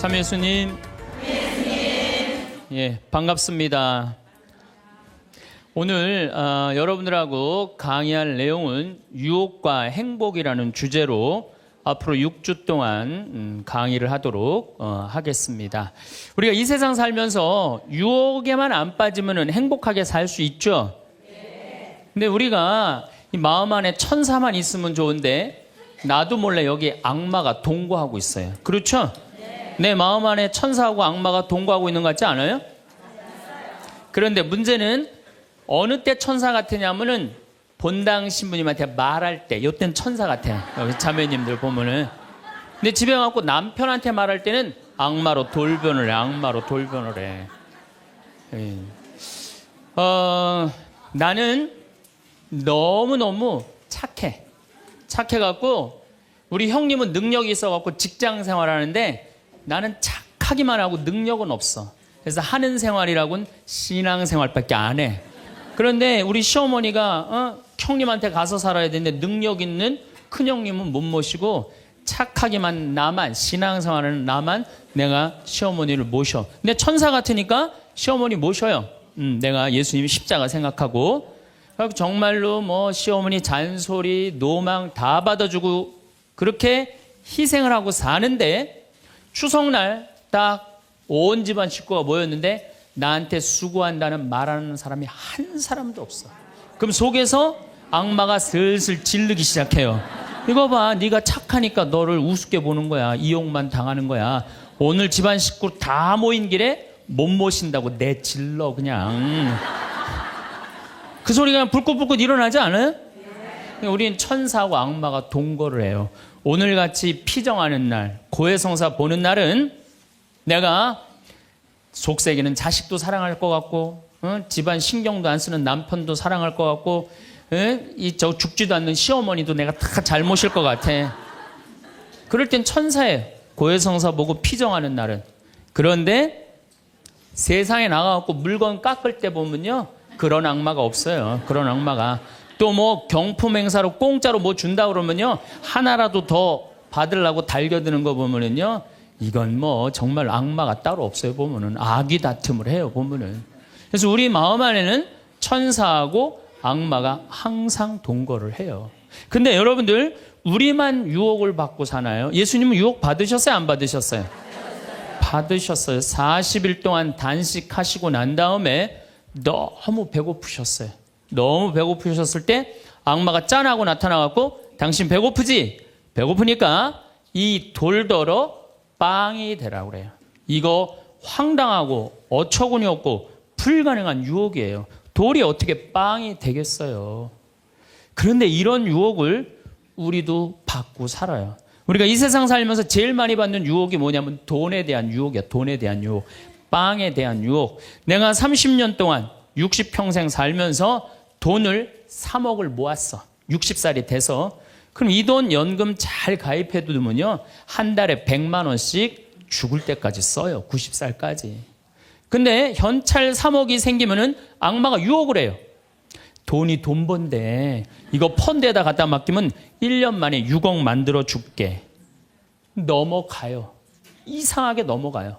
참 예수님. 예, 반갑습니다. 오늘 여러분들하고 강의할 내용은 유혹과 행복이라는 주제로 앞으로 6주 동안 강의를 하도록 하겠습니다. 우리가 이 세상 살면서 유혹에만 안 빠지면 행복하게 살 수 있죠. 근데 우리가 이 마음 안에 천사만 있으면 좋은데 나도 몰래 여기 악마가 동거하고 있어요. 그렇죠? 내 마음 안에 천사하고 악마가 동거하고 있는 것 같지 않아요? 그런데 문제는 어느 때 천사 같으냐면은 본당 신부님한테 말할 때, 이때는 천사 같아요. 여기 자매님들 보면은. 근데 집에 가고 남편한테 말할 때는 악마로 돌변을 해. 악마로 돌변을 해. 예. 나는 너무너무 착해. 착해갖고 우리 형님은 능력이 있어갖고 직장 생활하는데 나는 착하기만 하고 능력은 없어. 그래서 하는 생활이라고는 신앙생활밖에 안 해. 그런데 우리 시어머니가 형님한테 가서 살아야 되는데 능력 있는 큰형님은 못 모시고 착하기만 나만, 신앙생활은 나만 내가 시어머니를 모셔. 근데 천사 같으니까 시어머니 모셔요. 내가 예수님 십자가 생각하고 정말로 뭐 시어머니 잔소리, 노망 다 받아주고 그렇게 희생을 하고 사는데 추석날 딱 온 집안 식구가 모였는데 나한테 수고한다는 말하는 사람이 한 사람도 없어. 그럼 속에서 악마가 슬슬 질르기 시작해요. 이거 봐, 네가 착하니까 너를 우습게 보는 거야. 이용만 당하는 거야. 오늘 집안 식구 다 모인 길에 못 모신다고 내질러 그냥. 그 소리가 불꽃불꽃 일어나지 않아요? 우리는 천사하고 악마가 동거를 해요. 오늘같이 피정하는 날, 고해성사 보는 날은 내가 속세기는 자식도 사랑할 것 같고 집안 신경도 안 쓰는 남편도 사랑할 것 같고 저 죽지도 않는 시어머니도 내가 다 잘 모실 것 같아. 그럴 땐 천사예요. 고해성사 보고 피정하는 날은. 그런데 세상에 나가갖고 물건 깎을 때 보면요 그런 악마가 없어요. 그런 악마가. 또 뭐 경품 행사로 공짜로 뭐 준다 그러면요 하나라도 더 받으려고 달겨드는 거 보면은요 이건 뭐 정말 악마가 따로 없어요. 보면은 악이 다툼을 해요. 보면은. 그래서 우리 마음 안에는 천사하고 악마가 항상 동거를 해요. 근데 여러분들 우리만 유혹을 받고 사나요? 예수님은 유혹 받으셨어요? 안 받으셨어요? 받으셨어요. 40일 동안 단식하시고 난 다음에 너무 배고프셨어요. 너무 배고프셨을 때 악마가 짠하고 나타나갖고 당신 배고프지? 배고프니까 이 돌더러 빵이 되라고 그래요. 이거 황당하고 어처구니 없고 불가능한 유혹이에요. 돌이 어떻게 빵이 되겠어요. 그런데 이런 유혹을 우리도 받고 살아요. 우리가 이 세상 살면서 제일 많이 받는 유혹이 뭐냐면 돈에 대한 유혹이야. 돈에 대한 유혹, 빵에 대한 유혹. 내가 30년 동안 60평생 살면서 돈을 3억을 모았어. 60살이 돼서. 그럼 이 돈 연금 잘 가입해 두면요 한 달에 100만 원씩 죽을 때까지 써요. 90살까지. 근데 현찰 3억이 생기면은 악마가 유혹을 해요. 돈이 돈 번데 이거 펀드에다 갖다 맡기면 1년 만에 6억 만들어 줄게. 넘어가요. 이상하게 넘어가요.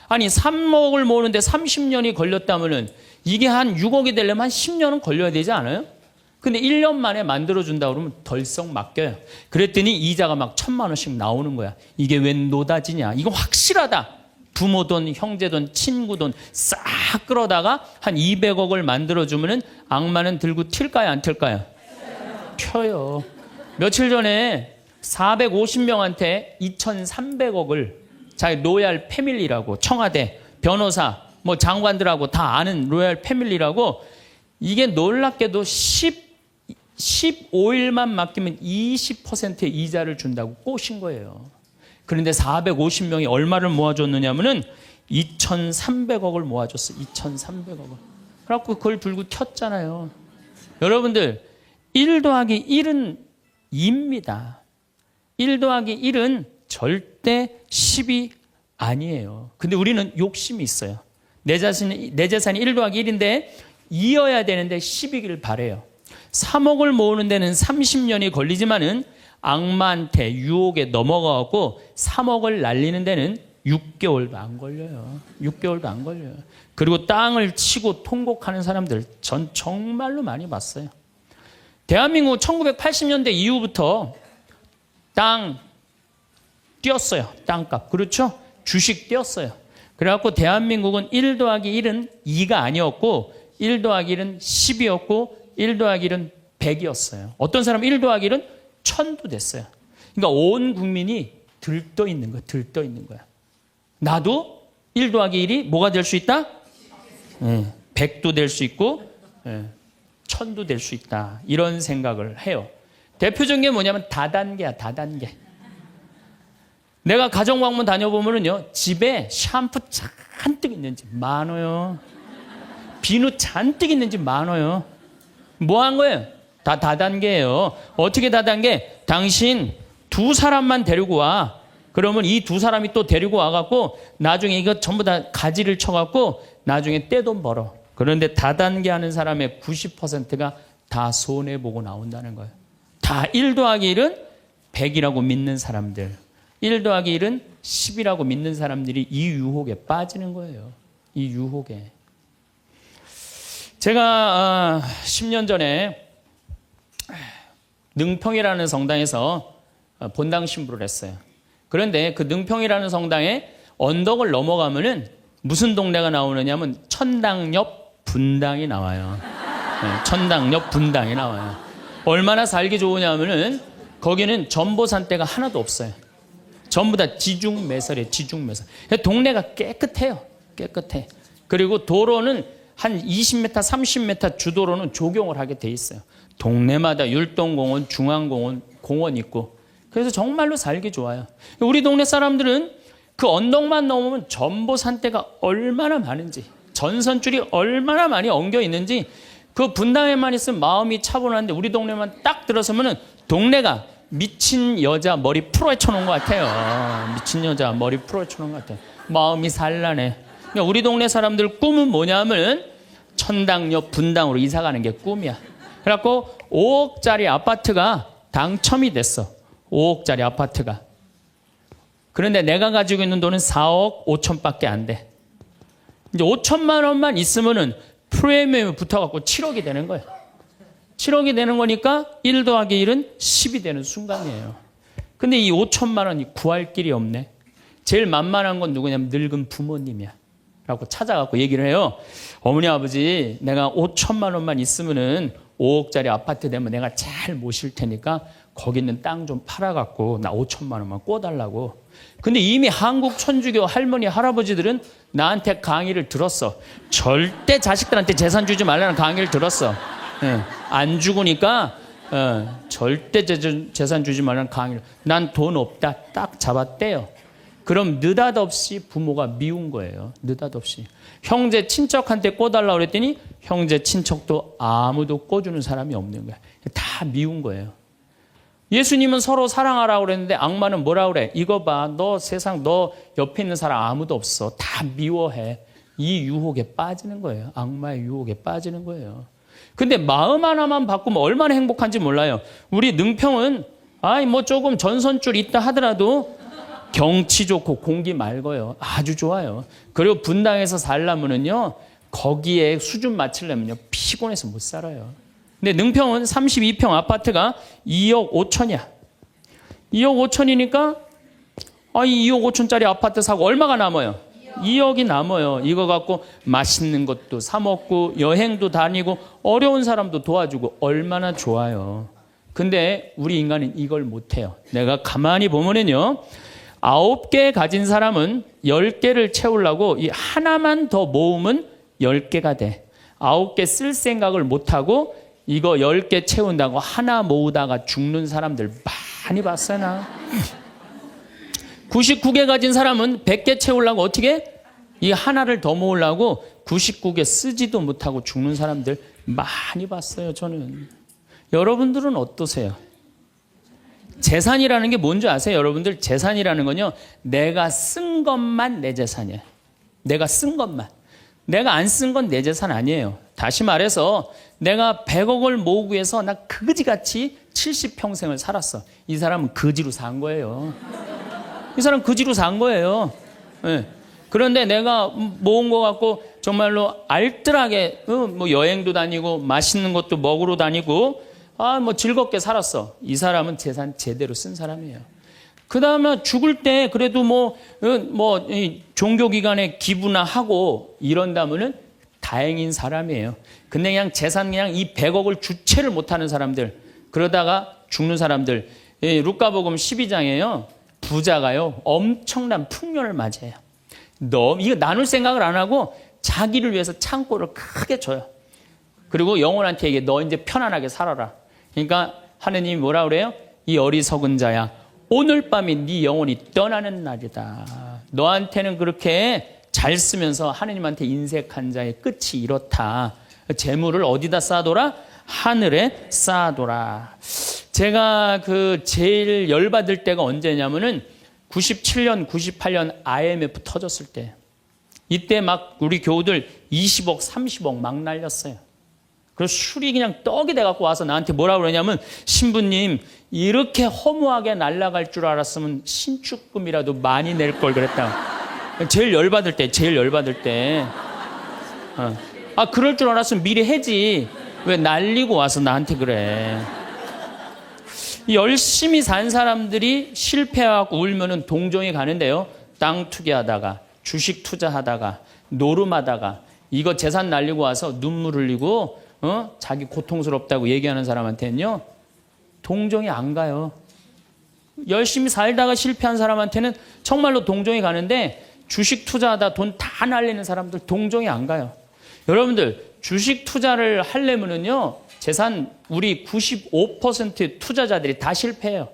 아니 3억을 모으는데 30년이 걸렸다면은 이게 한 6억이 되려면 한 10년은 걸려야 되지 않아요? 근데 1년 만에 만들어준다 그러면 덜썩 맡겨요. 그랬더니 이자가 막 1,000만 원씩 나오는 거야. 이게 웬 노다지냐. 이거 확실하다. 부모 돈, 형제 돈, 친구 돈 싹 끌어다가 한 200억을 만들어주면은 악마는 들고 튈까요? 안 튈까요? 튀어요. 며칠 전에 450명한테 2,300억을 자기 로얄 패밀리라고 청와대, 변호사, 뭐 장관들하고 다 아는 로얄 패밀리라고 이게 놀랍게도 15일만 맡기면 20%의 이자를 준다고 꼬신 거예요. 그런데 450명이 얼마를 모아줬느냐면은 2,300억을 모아줬어. 2,300억을. 그래갖고 그걸 들고 튀었잖아요. 여러분들 1 더하기 1은 2입니다. 1 더하기 1은 절대 10이 아니에요. 근데 우리는 욕심이 있어요. 내 재산이 1 더하기 1인데 이어야 되는데 10이길 바래요. 3억을 모으는 데는 30년이 걸리지만은 악마한테 유혹에 넘어가고 3억을 날리는 데는 6개월도 안 걸려요. 6개월도 안 걸려요. 그리고 땅을 치고 통곡하는 사람들 전 정말로 많이 봤어요. 대한민국 1980년대 이후부터 땅 뛰었어요. 땅값. 그렇죠? 주식 뛰었어요. 그래갖고 대한민국은 1 더하기 1은 2가 아니었고 1 더하기 1은 10이었고 1 더하기 1은 100이었어요. 어떤 사람은 1 더하기 1은 1000도 됐어요. 그러니까 온 국민이 들떠 있는 거야. 들떠 있는 거야. 나도 1 더하기 1이 뭐가 될 수 있다? 100도 될 수 있고 1000도 될 수 있다. 이런 생각을 해요. 대표적인 게 뭐냐면 다단계야. 다단계. 내가 가정방문 다녀보면요, 집에 샴푸 잔뜩 있는지 많아요. 비누 잔뜩 있는지 많아요. 뭐 한 거예요? 다 다단계예요. 어떻게 다단계? 당신 2사람만 데리고 와. 그러면 이 2사람이 또 데리고 와갖고 나중에 이거 전부 다 가지를 쳐갖고 나중에 떼돈 벌어. 그런데 다단계 하는 사람의 90%가 다 손해보고 나온다는 거예요. 다 1 더하기 1은 100이라고 믿는 사람들. 1 더하기 1은 10이라고 믿는 사람들이 이 유혹에 빠지는 거예요. 이 유혹에. 제가 10년 전에 능평이라는 성당에서 본당 신부를 했어요. 그런데 그 능평이라는 성당에 언덕을 넘어가면은 무슨 동네가 나오느냐면 천당 옆 분당이 나와요. 천당 옆 분당이 나와요. 얼마나 살기 좋으냐면은 거기는 전보산대가 하나도 없어요. 전부 다 지중매설이에요. 지중매설. 동네가 깨끗해요. 깨끗해. 그리고 도로는 한 20m, 30m 주도로는 조경을 하게 돼 있어요. 동네마다 율동공원, 중앙공원, 공원 있고. 그래서 정말로 살기 좋아요. 우리 동네 사람들은 그 언덕만 넘으면 전보산대가 얼마나 많은지, 전선줄이 얼마나 많이 엉겨 있는지, 그 분당에만 있으면 마음이 차분한데 우리 동네만 딱 들어서면은 동네가 미친 여자 머리 풀어헤쳐 놓은 것 같아요. 미친 여자 머리 풀어헤쳐 놓은 것 같아요. 마음이 산란해. 그러니까 우리 동네 사람들 꿈은 뭐냐면 천당역 분당으로 이사 가는 게 꿈이야. 그래갖고 5억짜리 아파트가 당첨이 됐어. 5억짜리 아파트가. 그런데 내가 가지고 있는 돈은 4억 5천밖에 안 돼. 이제 5천만 원만 있으면은 프리미엄이 붙어갖고 7억이 되는 거예요. 7억이 되는 거니까 1 더하기 1은 10이 되는 순간이에요. 근데 이 5천만 원이 구할 길이 없네. 제일 만만한 건 누구냐면 늙은 부모님이야. 라고 찾아갖고 얘기를 해요. 어머니 아버지 내가 5천만 원만 있으면은 5억짜리 아파트 되면 내가 잘 모실 테니까 거기 있는 땅 좀 팔아갖고 나 5천만 원만 꿔달라고. 근데 이미 한국 천주교 할머니 할아버지들은 나한테 강의를 들었어. 절대 자식들한테 재산 주지 말라는 강의를 들었어. 안 죽으니까 절대 재산 주지 말라는 강의를. 난 돈 없다 딱 잡았대요. 그럼 느닷없이 부모가 미운 거예요. 느닷없이. 형제 친척한테 꿔달라고 그랬더니 형제 친척도 아무도 꿔주는 사람이 없는 거야. 다 미운 거예요. 예수님은 서로 사랑하라고 그랬는데 악마는 뭐라고 그래? 이거 봐. 너 세상 너 옆에 있는 사람 아무도 없어. 다 미워해. 이 유혹에 빠지는 거예요. 악마의 유혹에 빠지는 거예요. 근데 마음 하나만 바꾸면 얼마나 행복한지 몰라요. 우리 능평은 뭐 조금 전선줄 있다 하더라도 경치 좋고 공기 맑아요. 아주 좋아요. 그리고 분당에서 살려면은요, 거기에 수준 맞추려면요, 피곤해서 못 살아요. 근데 능평은 32평 아파트가 2억 5천이야. 2억 5천이니까, 이 2억 5천짜리 아파트 사고 얼마가 남아요? 2억이 남아요. 이거 갖고 맛있는 것도 사 먹고, 여행도 다니고, 어려운 사람도 도와주고, 얼마나 좋아요. 근데 우리 인간은 이걸 못해요. 내가 가만히 보면은요, 9개 가진 사람은 10개를 채우려고 이 하나만 더 모으면 10개가 돼. 9개 쓸 생각을 못하고 이거 10개 채운다고 하나 모으다가 죽는 사람들 많이 봤어요, 나. 99개 가진 사람은 100개 채우려고 어떻게? 이 하나를 더 모으려고 99개 쓰지도 못하고 죽는 사람들 많이 봤어요, 저는. 여러분들은 어떠세요? 재산이라는 게 뭔지 아세요? 여러분들 재산이라는 건요, 내가 쓴 것만 내 재산이에요. 내가 쓴 것만. 내가 안 쓴 건 내 재산 아니에요. 다시 말해서 내가 100억을 모으기 위해서 나 그지같이 70평생을 살았어. 이 사람은 거지로 산 거예요. 이 사람 거지로 산 거예요. 네. 그런데 내가 모은 거 갖고 정말로 알뜰하게 뭐 여행도 다니고 맛있는 것도 먹으러 다니고 뭐 즐겁게 살았어. 이 사람은 재산 제대로 쓴 사람이에요. 그 다음에 죽을 때 그래도 종교기관에 기부나 하고 이런다면은 다행인 사람이에요. 근데 그냥 재산 그냥 이 100억을 주체를 못하는 사람들, 그러다가 죽는 사람들, 루카복음 12장에요. 부자가요 엄청난 풍년을 맞이해요. 이거 나눌 생각을 안 하고 자기를 위해서 창고를 크게 줘요. 그리고 영혼한테 얘기해. 너 이제 편안하게 살아라. 그러니까 하느님이 뭐라 그래요? 이 어리석은 자야, 오늘 밤이 네 영혼이 떠나는 날이다. 너한테는 그렇게 잘 쓰면서 하느님한테 인색한 자의 끝이 이렇다. 재물을 어디다 쌓아둬라? 하늘에 쌓아둬라. 제가 제일 열받을 때가 언제냐면은 97년, 98년 IMF 터졌을 때. 이때 막 우리 교우들 20억, 30억 막 날렸어요. 그래서 술이 그냥 떡이 돼갖고 와서 나한테 뭐라 그러냐면, 신부님, 이렇게 허무하게 날아갈 줄 알았으면 신축금이라도 많이 낼 걸 그랬다. 제일 열받을 때. 그럴 줄 알았으면 미리 해지. 왜 날리고 와서 나한테 그래. 열심히 산 사람들이 실패하고 울면은 동정이 가는데요. 땅 투기하다가, 주식 투자하다가, 노름하다가, 이거 재산 날리고 와서 눈물 흘리고, 자기 고통스럽다고 얘기하는 사람한테는요, 동정이 안 가요. 열심히 살다가 실패한 사람한테는 정말로 동정이 가는데, 주식 투자하다 돈 다 날리는 사람들 동정이 안 가요. 여러분들, 주식 투자를 하려면은요, 재산 우리 95% 투자자들이 다 실패해요.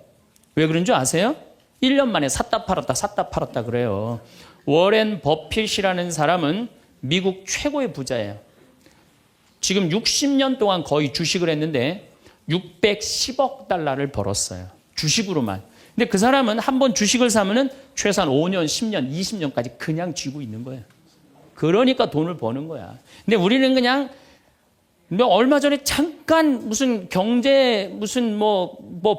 왜 그런 줄 아세요? 1년 만에 샀다 팔았다 그래요. 워렌 버핏이라는 사람은 미국 최고의 부자예요. 지금 60년 동안 거의 주식을 했는데 610억 달러를 벌었어요. 주식으로만. 근데 그 사람은 한번 주식을 사면은 최소한 5년, 10년, 20년까지 그냥 쥐고 있는 거예요. 그러니까 돈을 버는 거야. 근데 우리는 그냥 얼마 전에 잠깐 무슨 경제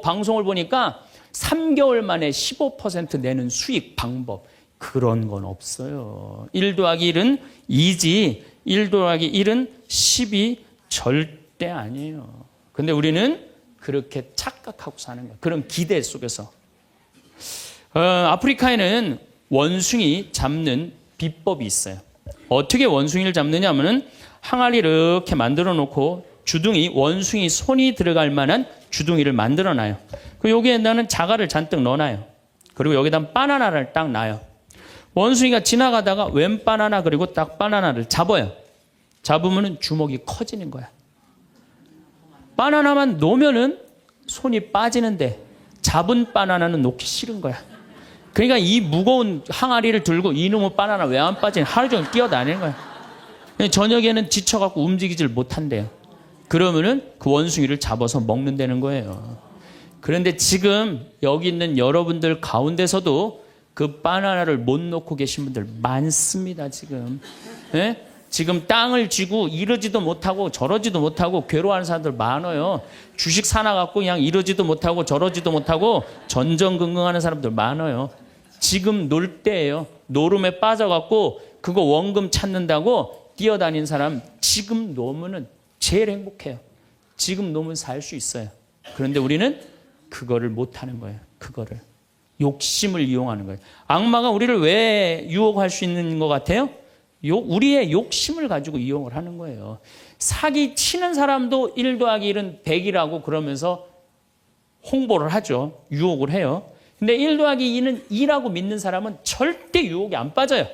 방송을 보니까 3개월 만에 15% 내는 수익 방법, 그런 건 없어요. 1 더하기 1은 2지 1 더하기 1은 10이 절대 아니에요. 근데 우리는 그렇게 착각하고 사는 거예요. 그런 기대 속에서. 아프리카에는 원숭이 잡는 비법이 있어요. 어떻게 원숭이를 잡느냐 하면은 항아리 이렇게 만들어 놓고 주둥이, 원숭이 손이 들어갈 만한 주둥이를 만들어 놔요. 그리고 여기에다는 자갈을 잔뜩 넣어 놔요. 그리고 여기다 바나나를 딱 놔요. 원숭이가 지나가다가 웬 바나나, 그리고 딱 바나나를 잡아요. 잡으면은 주먹이 커지는 거야. 바나나만 놓으면은 손이 빠지는데 잡은 바나나는 놓기 싫은 거야. 그러니까 이 무거운 항아리를 들고 이놈의 바나나 왜 안 빠지냐, 하루 종일 뛰어다니는 거야. 저녁에는 지쳐갖고 움직이질 못한대요. 그러면은 그 원숭이를 잡아서 먹는다는 거예요. 그런데 지금 여기 있는 여러분들 가운데서도 그 바나나를 못 놓고 계신 분들 많습니다, 지금. 예? 지금 땅을 쥐고 이러지도 못하고 저러지도 못하고 괴로워하는 사람들 많아요. 주식 사놔갖고 그냥 이러지도 못하고 저러지도 못하고 전전긍긍하는 사람들 많아요. 지금 놀 때예요. 노름에 빠져갖고 그거 원금 찾는다고 뛰어다니는 사람, 지금 놓으면은 제일 행복해요. 지금 놓으면 살 수 있어요. 그런데 우리는 그거를 못하는 거예요. 그거를. 욕심을 이용하는 거예요. 악마가 우리를 왜 유혹할 수 있는 것 같아요? 우리의 욕심을 가지고 이용을 하는 거예요. 사기 치는 사람도 1 더하기 1은 100이라고 그러면서 홍보를 하죠. 유혹을 해요. 근데 1 더하기 2는 2라고 믿는 사람은 절대 유혹이 안 빠져요.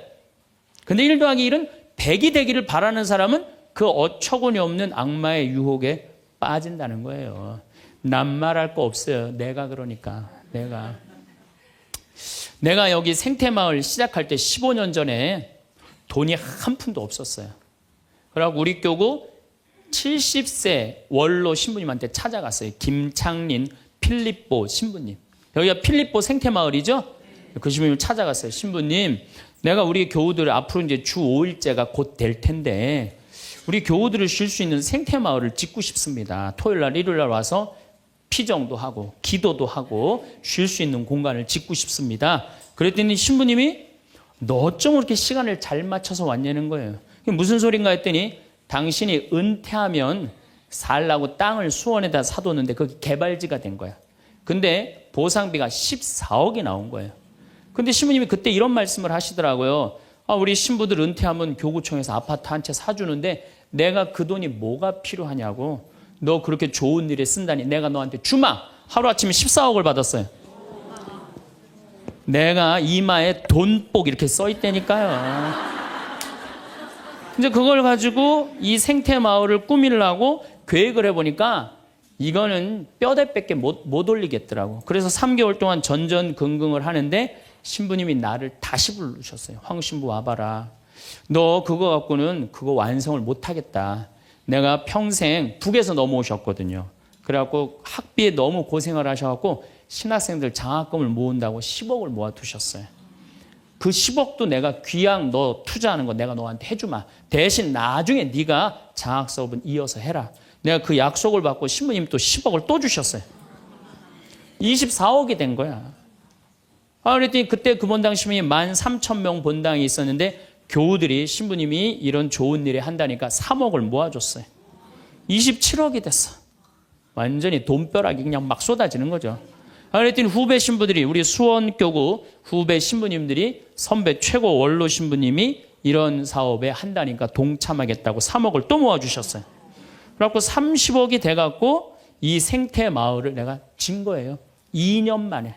근데 1 더하기 1은 100이 되기를 바라는 사람은 그 어처구니 없는 악마의 유혹에 빠진다는 거예요. 난 말할 거 없어요. 내가 그러니까. 내가 여기 생태마을 시작할 때 15년 전에 돈이 한 푼도 없었어요. 그래갖고 우리 교구 70세 원로 신부님한테 찾아갔어요. 김창린 필립보 신부님. 여기가 필립보 생태마을이죠? 그 신부님 찾아갔어요. 신부님, 내가 우리 교우들 앞으로 이제 주 5일째가 곧 될 텐데 우리 교우들을 쉴 수 있는 생태마을을 짓고 싶습니다. 토요일 날, 일요일 날 와서 피정도 하고 기도도 하고 쉴 수 있는 공간을 짓고 싶습니다. 그랬더니 신부님이 너 어쩜 그렇게 시간을 잘 맞춰서 왔냐는 거예요. 그게 무슨 소린가 했더니 당신이 은퇴하면 살라고 땅을 수원에다 사뒀는데 그게 개발지가 된 거야. 근데 보상비가 14억이 나온 거예요. 근데 신부님이 그때 이런 말씀을 하시더라고요. 우리 신부들 은퇴하면 교구청에서 아파트 한 채 사주는데 내가 그 돈이 뭐가 필요하냐고. 너 그렇게 좋은 일에 쓴다니 내가 너한테 주마. 하루아침에 14억을 받았어요. 내가 이마에 돈복 이렇게 써 있다니까요. 이제 그걸 가지고 이 생태마을을 꾸미려고 계획을 해보니까 이거는 뼈대밖에 못 올리겠더라고. 그래서 3개월 동안 전전긍긍을 하는데 신부님이 나를 다시 부르셨어요. 황 신부 와봐라. 너 그거 갖고는 그거 완성을 못하겠다. 내가 평생 북에서 넘어오셨거든요. 그래갖고 학비에 너무 고생을 하셔갖고 신학생들 장학금을 모은다고 10억을 모아두셨어요. 그 10억도 내가 귀양 너 투자하는 거 내가 너한테 해주마. 대신 나중에 네가 장학 사업은 이어서 해라. 내가 그 약속을 받고 신부님 또 10억을 또 주셨어요. 24억이 된 거야. 그랬더니 그때 그 본당 신부님이 13,000명 본당이 있었는데 교우들이 신부님이 이런 좋은 일에 한다니까 3억을 모아줬어요. 27억이 됐어. 완전히 돈벼락이 그냥 막 쏟아지는 거죠. 그랬더니 후배 신부들이 우리 수원교구 후배 신부님들이 선배 최고 원로 신부님이 이런 사업에 한다니까 동참하겠다고 3억을 또 모아주셨어요. 그래갖고 30억이 돼갖고 이 생태마을을 내가 진 거예요. 2년 만에.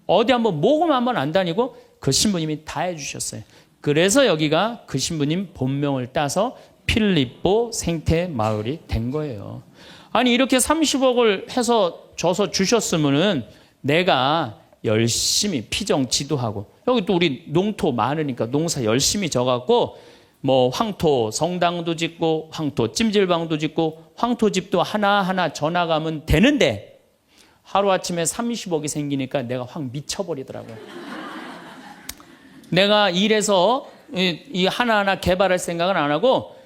어디 한번 모금 한번 안 다니고 그 신부님이 다 해주셨어요. 그래서 여기가 그 신부님 본명을 따서 필리포 생태마을이 된 거예요. 아니 이렇게 30억을 해서 줘서 주셨으면은 내가 열심히 피정 지도하고 여기 또 우리 농토 많으니까 농사 열심히 져갖고 뭐 황토 성당도 짓고 황토 찜질방도 짓고 황토집도 하나하나 져나가면 되는데 하루아침에 30억이 생기니까 내가 확 미쳐버리더라고요. 내가 일해서 이 하나하나 개발할 생각은 안 하고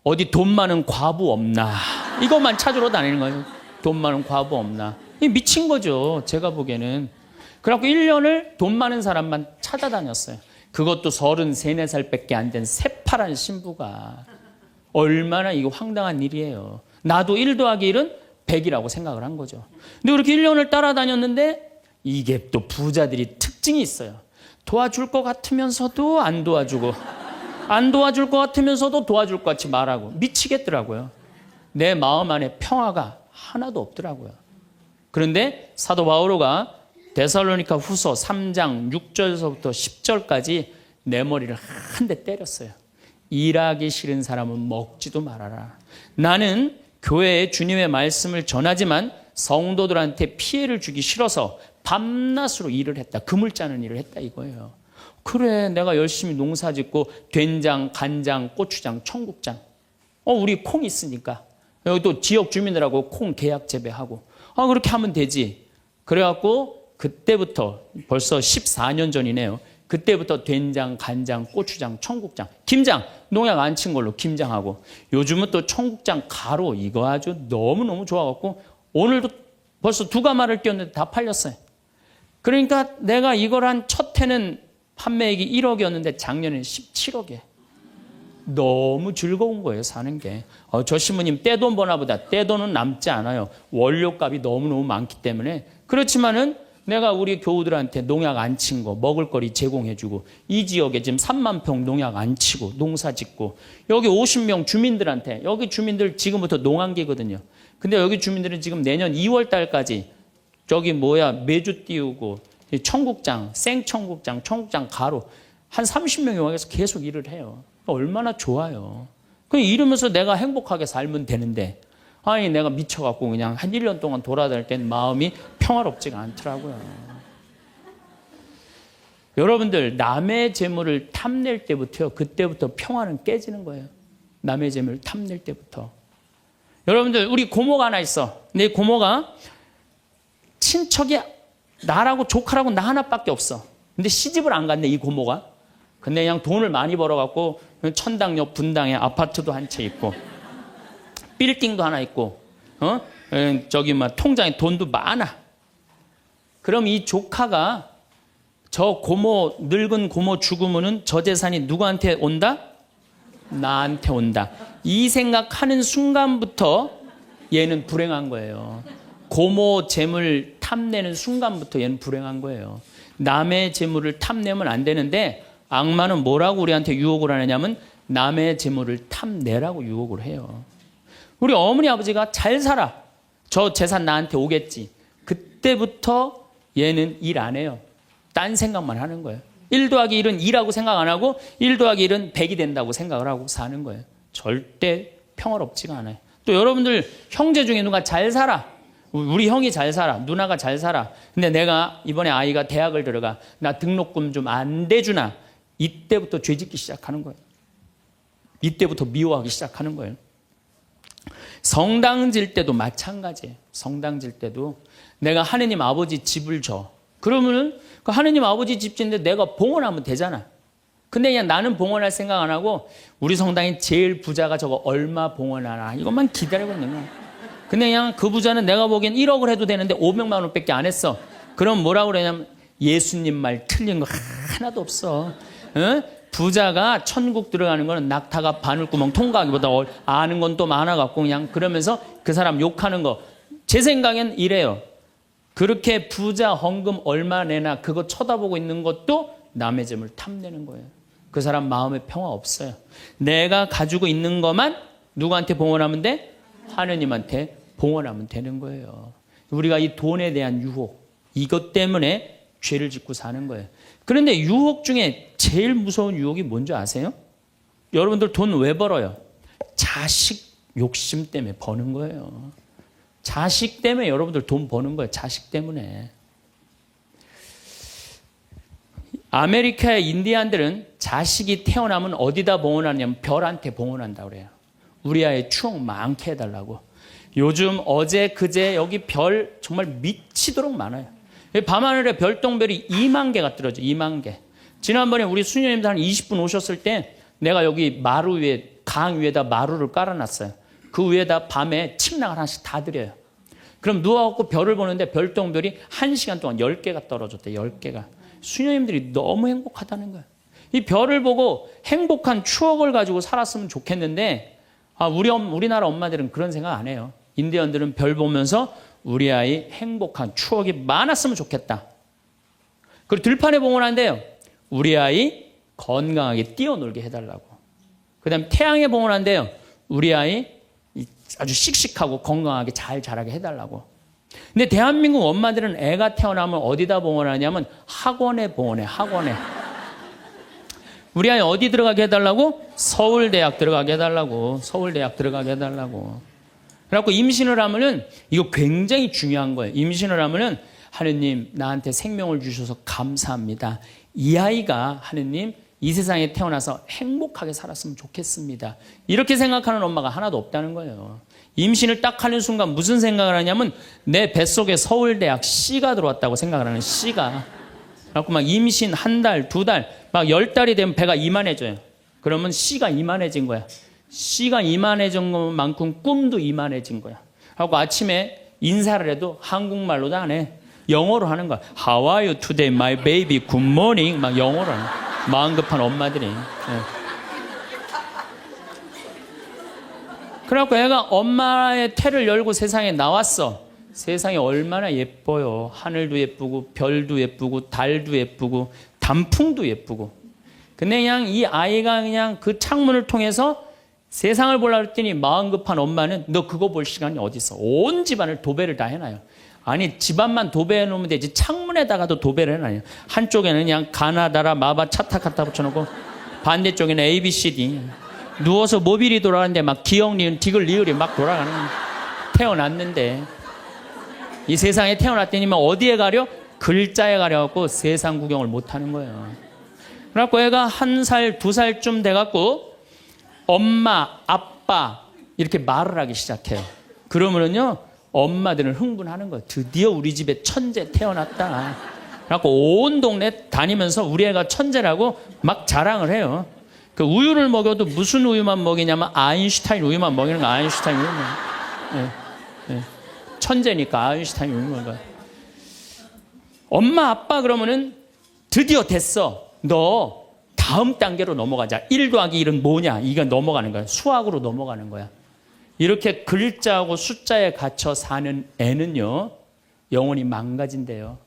어디 돈 많은 과부 없나 이것만 찾으러 다니는 거예요. 돈 많은 과부 없나. 미친 거죠. 제가 보기에는. 그래갖고 1년을 돈 많은 사람만 찾아다녔어요. 그것도 33, 4살밖에 안 된 새파란 신부가. 얼마나 이거 황당한 일이에요. 나도 1 더하기 1은 100이라고 생각을 한 거죠. 근데 그렇게 1년을 따라다녔는데 이게 또 부자들이 특징이 있어요. 도와줄 것 같으면서도 안 도와주고 안 도와줄 것 같으면서도 도와줄 것 같이 말하고 미치겠더라고요. 내 마음 안에 평화가 하나도 없더라고요. 그런데 사도 바오로가 데살로니가 후서 3장 6절서부터 10절까지 내 머리를 한 대 때렸어요. 일하기 싫은 사람은 먹지도 말아라. 나는 교회에 주님의 말씀을 전하지만 성도들한테 피해를 주기 싫어서 밤낮으로 일을 했다. 금을 짜는 일을 했다 이거예요. 그래 내가 열심히 농사 짓고 된장, 간장, 고추장, 청국장 우리 콩 있으니까 여기 또 지역 주민들하고 콩 계약 재배하고 그렇게 하면 되지. 그래갖고 그때부터 벌써 14년 전이네요. 그때부터 된장, 간장, 고추장, 청국장, 김장 농약 안 친 걸로 김장하고 요즘은 또 청국장 가루 이거 아주 너무너무 좋아갖고 오늘도 벌써 2가마를 띄웠는데 다 팔렸어요. 그러니까 내가 이걸 한 첫 해는 판매액이 1억이었는데 작년에는 17억이에요. 너무 즐거운 거예요, 사는 게. 저 신부님 떼돈 버나 보다. 떼돈은 남지 않아요. 원료값이 너무너무 많기 때문에. 그렇지만은 내가 우리 교우들한테 농약 안 친 거, 먹을거리 제공해주고, 이 지역에 지금 3만 평 농약 안 치고, 농사 짓고, 여기 50명 주민들한테, 여기 주민들 지금부터 농한기거든요. 근데 여기 주민들은 지금 내년 2월 달까지 저기 메주 띄우고, 청국장, 생청국장, 청국장 가루, 한 30명이 와서 계속 일을 해요. 얼마나 좋아요. 그냥 이러면서 내가 행복하게 살면 되는데, 아니 내가 미쳐갖고 그냥 한 1년 동안 돌아다닐 땐 마음이 평화롭지가 않더라고요. 여러분들 남의 재물을 탐낼 때부터요. 그때부터 평화는 깨지는 거예요. 남의 재물을 탐낼 때부터. 여러분들 우리 고모가 하나 있어. 내 고모가 친척이 나라고 조카라고 나 하나밖에 없어. 근데 시집을 안 갔네 이 고모가. 근데 그냥 돈을 많이 벌어갖고 천당역 분당에 아파트도 한 채 있고 빌딩도 하나 있고 저기 막 통장에 돈도 많아. 그럼 이 조카가 저 고모, 늙은 고모 죽으면은 저 재산이 누구한테 온다? 나한테 온다. 이 생각하는 순간부터 얘는 불행한 거예요. 고모 재물 탐내는 순간부터 얘는 불행한 거예요. 남의 재물을 탐내면 안 되는데 악마는 뭐라고 우리한테 유혹을 하느냐면 남의 재물을 탐내라고 유혹을 해요. 우리 어머니 아버지가 잘 살아. 저 재산 나한테 오겠지. 그때부터 얘는 일 안 해요. 딴 생각만 하는 거예요. 1 더하기 1은 2라고 생각 안 하고 1 더하기 1은 100이 된다고 생각을 하고 사는 거예요. 절대 평화롭지가 않아요. 또 여러분들 형제 중에 누가 잘 살아. 우리 형이 잘 살아. 누나가 잘 살아. 근데 내가 이번에 아이가 대학을 들어가. 나 등록금 좀 안 대주나. 이때부터 죄짓기 시작하는 거예요. 이때부터 미워하기 시작하는 거예요. 성당 질 때도 마찬가지예요. 성당 질 때도 내가 하느님 아버지 집을 줘. 그러면은 그 하느님 아버지 집 짓는데 내가 봉헌하면 되잖아. 근데 그냥 나는 봉헌할 생각 안 하고 우리 성당에 제일 부자가 저거 얼마 봉헌하나 이것만 기다리고 있는 거야. 근데 그냥 그 부자는 내가 보기엔 1억을 해도 되는데 500만 원밖에 안 했어. 그럼 뭐라고 그러냐면 예수님 말 틀린 거 하나도 없어. 응? 부자가 천국 들어가는 거는 낙타가 바늘구멍 통과하기보다 아는 건 또 많아갖고 그냥 그러면서 그 사람 욕하는 거. 제 생각엔 이래요. 그렇게 부자 헌금 얼마 내나 그거 쳐다보고 있는 것도 남의 재물 탐내는 거예요. 그 사람 마음에 평화 없어요. 내가 가지고 있는 것만 누구한테 봉헌하면 돼? 하느님한테 봉헌하면 되는 거예요. 우리가 이 돈에 대한 유혹, 이것 때문에 죄를 짓고 사는 거예요. 그런데 유혹 중에 제일 무서운 유혹이 뭔지 아세요? 여러분들 돈 왜 벌어요? 자식 욕심 때문에 버는 거예요. 자식 때문에 여러분들 돈 버는 거예요. 자식 때문에. 아메리카의 인디안들은 자식이 태어나면 어디다 봉헌하냐면 별한테 봉헌한다고 그래요. 우리 아이 추억 많게 해달라고. 요즘 어제 그제 여기 별 정말 미치도록 많아요. 밤하늘에 별똥별이 2만 개가 떨어져. 2만 개. 지난번에 우리 수녀님들 한 20분 오셨을 때 내가 여기 마루 위에 강 위에다 마루를 깔아놨어요. 그 위에다 밤에 침낭을 하나씩 다 드려요. 그럼 누워갖고 별을 보는데 별똥별이 1시간 동안 10개가 떨어졌대. 10개가. 수녀님들이 너무 행복하다는 거예요. 이 별을 보고 행복한 추억을 가지고 살았으면 좋겠는데 우리나라 엄마들은 그런 생각 안 해요. 인디언들은 별 보면서 우리 아이 행복한 추억이 많았으면 좋겠다. 그리고 들판에 봉헌한대요. 우리 아이 건강하게 뛰어놀게 해달라고. 그 다음에 태양에 봉헌한대요. 우리 아이 아주 씩씩하고 건강하게 잘 자라게 해달라고. 근데 대한민국 엄마들은 애가 태어나면 어디다 봉헌하냐면 학원에 봉헌해. 학원에. 우리 아이 어디 들어가게 해달라고? 서울대학 들어가게 해달라고. 서울대학 들어가게 해달라고. 그래갖고 임신을 하면은 이거 굉장히 중요한 거예요. 임신을 하면은 하느님 나한테 생명을 주셔서 감사합니다. 이 아이가 하느님 이 세상에 태어나서 행복하게 살았으면 좋겠습니다. 이렇게 생각하는 엄마가 하나도 없다는 거예요. 임신을 딱 하는 순간 무슨 생각을 하냐면 내 뱃속에 서울대학 C가 들어왔다고 생각을 하는 C가. 그래갖고 막 임신 1달, 2달, 막 10달이 되면 배가 이만해져요. 그러면 C가 이만해진 거야. C가 이만해진 것만큼 꿈도 이만해진 거야. 하고 아침에 인사를 해도 한국말로도 안 해. 영어로 하는 거야. How are you today, my baby? Good morning. 막 영어로 하는 거야. 마음 급한 엄마들이. 네. 그래갖고 애가 엄마의 태를 열고 세상에 나왔어. 세상이 얼마나 예뻐요. 하늘도 예쁘고 별도 예쁘고 달도 예쁘고 단풍도 예쁘고. 근데 그냥 이 아이가 그냥 그 창문을 통해서 세상을 보려고 했더니 마음 급한 엄마는 너 그거 볼 시간이 어디 있어. 온 집안을 도배를 다 해놔요. 아니 집안만 도배해 놓으면 되지 창문에다가도 도배를 해놔요. 한쪽에는 그냥 가나다라 마바 차타 갖다 붙여놓고 반대쪽에는 ABCD. 누워서 모빌이 돌아가는데 막 기억 리은 디귿 리을이 막 돌아가는. 태어났는데 이 세상에 태어났더니만 어디에 가려? 글자에 가려갖고 세상 구경을 못하는 거예요. 그래갖고 애가 1살 2살쯤 돼갖고 엄마, 아빠 이렇게 말을 하기 시작해요. 그러면은요 엄마들은 흥분하는 거예요. 드디어 우리 집에 천재 태어났다. 그래갖고 온 동네 다니면서 우리 애가 천재라고 막 자랑을 해요. 그 우유를 먹여도 무슨 우유만 먹이냐면 아인슈타인 우유만 먹이는 거. 아인슈타인 우유만. 네. 네. 천재니까 아인슈타인이 거야. 엄마 아빠 그러면은 드디어 됐어. 너 다음 단계로 넘어가자. 1 더하기 1은 뭐냐? 이거 넘어가는 거야. 수학으로 넘어가는 거야. 이렇게 글자하고 숫자에 갇혀 사는 애는요, 영혼이 망가진대요.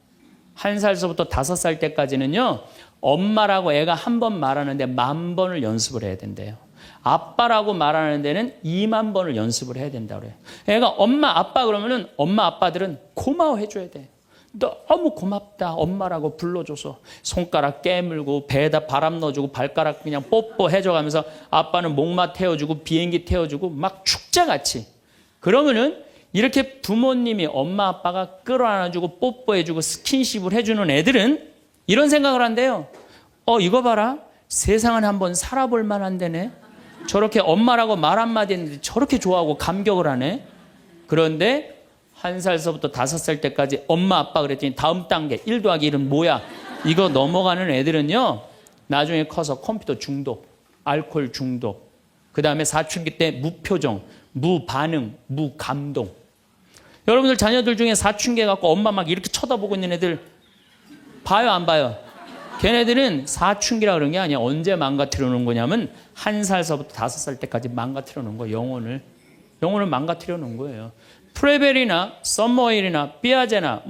1살서부터 5살 때까지는요, 엄마라고 애가 한 번 말하는데 10,000번을 연습을 해야 된대요. 아빠라고 말하는 데는 20,000번을 연습을 해야 된다고 그래요. 애가 엄마, 아빠 그러면은 엄마, 아빠들은 고마워해줘야 돼. 너무 고맙다. 엄마라고 불러줘서 손가락 깨물고 배에다 바람 넣어주고 발가락 그냥 뽀뽀해줘가면서 아빠는 목마 태워주고 비행기 태워주고 막 축제같이. 그러면은 이렇게 부모님이 엄마 아빠가 끌어안아주고 뽀뽀해주고 스킨십을 해주는 애들은 이런 생각을 한대요. 이거 봐라. 세상은 한번 살아볼 만한 데네. 저렇게 엄마라고 말 한마디 했는데 저렇게 좋아하고 감격을 하네. 그런데 1살서부터 5살 때까지 엄마 아빠 그랬더니 다음 단계 1 더하기 1은 뭐야? 이거 넘어가는 애들은요, 나중에 커서 컴퓨터 중독, 알코올 중독, 그 다음에 사춘기 때 무표정, 무반응, 무감동. 여러분들 자녀들 중에 사춘기 해갖고 엄마 막 이렇게 쳐다보고 있는 애들 봐요, 안 봐요? 걔네들은 사춘기라 그런 게 아니야. 언제 망가뜨려 놓은 거냐면 1살서부터 5살 때까지 망가뜨려 놓은 거예요. 영혼을 망가뜨려 놓은 거예요. 프레벨이나 썸머힐이나 삐아제나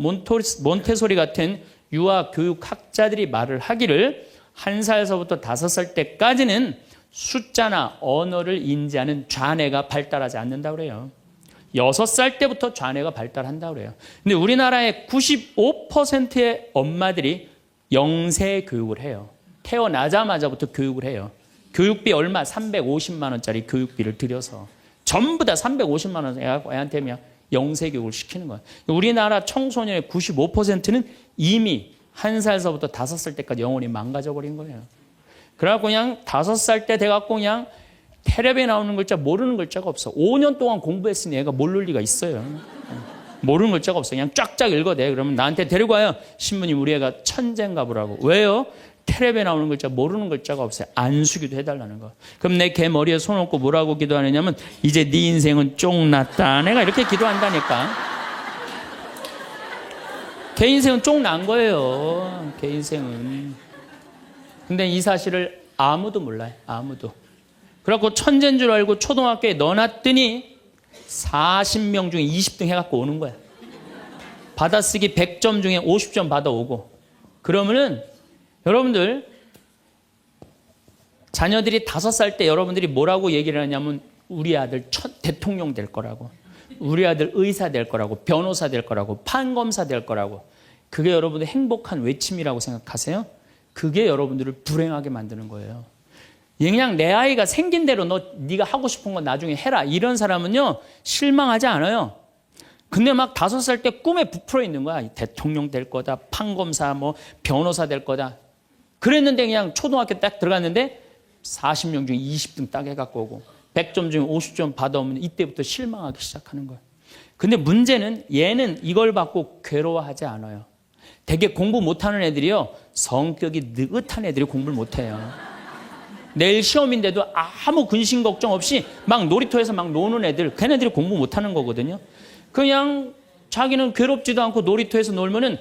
몬테소리 같은 유아 교육학자들이 말을 하기를 1살서부터 5살 때까지는 숫자나 언어를 인지하는 좌뇌가 발달하지 않는다고 그래요. 6살 때부터 좌뇌가 발달한다고 그래요. 근데 우리나라의 95%의 엄마들이 영세 교육을 해요. 태어나자마자부터 교육을 해요. 교육비 얼마? 350만 원짜리 교육비를 들여서 전부 다 350만 원 애한테 그냥 영세 교육을 시키는 거예요. 우리나라 청소년의 95%는 이미 1살서부터 5살 때까지 영혼이 망가져 버린 거예요. 그래갖고 그냥 5살 때 돼갖고 그냥 텔레비에 나오는 글자 모르는 글자가 없어. 5년 동안 공부했으니 애가 모를 리가 있어요. 모르는 글자가 없어. 그냥 쫙쫙 읽어대. 그러면 나한테 데리고 와요. 신부님 우리 애가 천재인가 보라고. 왜요? 텔레비에 나오는 글자 모르는 글자가 없어요. 안수기도 해달라는 거. 그럼 내 걔 머리에 손 얹고 뭐라고 기도하느냐면 이제 네 인생은 쫑났다. 내가 이렇게 기도한다니까. 걔 인생은 쫑난 거예요. 걔 인생은. 근데 이 사실을 아무도 몰라요. 아무도. 그래갖고 천재인 줄 알고 초등학교에 넣어놨더니 40명 중에 20등 해갖고 오는 거야. 받아쓰기 100점 중에 50점 받아오고. 그러면은 여러분들 자녀들이 5살 때 여러분들이 뭐라고 얘기를 하냐면 우리 아들 대통령 될 거라고, 우리 아들 의사 될 거라고, 변호사 될 거라고, 판검사 될 거라고. 그게 여러분들 행복한 외침이라고 생각하세요? 그게 여러분들을 불행하게 만드는 거예요. 그냥 내 아이가 생긴 대로 네가 하고 싶은 건 나중에 해라. 이런 사람은요 실망하지 않아요. 근데 막 5살 때 꿈에 부풀어 있는 거야. 대통령 될 거다, 판검사, 뭐 변호사 될 거다. 그랬는데 그냥 초등학교 딱 들어갔는데 40명 중에 20등 딱 해갖고 오고 100점 중에 50점 받아오면 이때부터 실망하기 시작하는 거야. 근데 문제는 얘는 이걸 받고 괴로워하지 않아요. 되게 공부 못하는 애들이요, 성격이 느긋한 애들이 공부를 못해요. 내일 시험인데도 아무 근심 걱정 없이 막 놀이터에서 막 노는 애들, 걔네들이 공부 못하는 거거든요. 그냥 자기는 괴롭지도 않고 놀이터에서 놀면은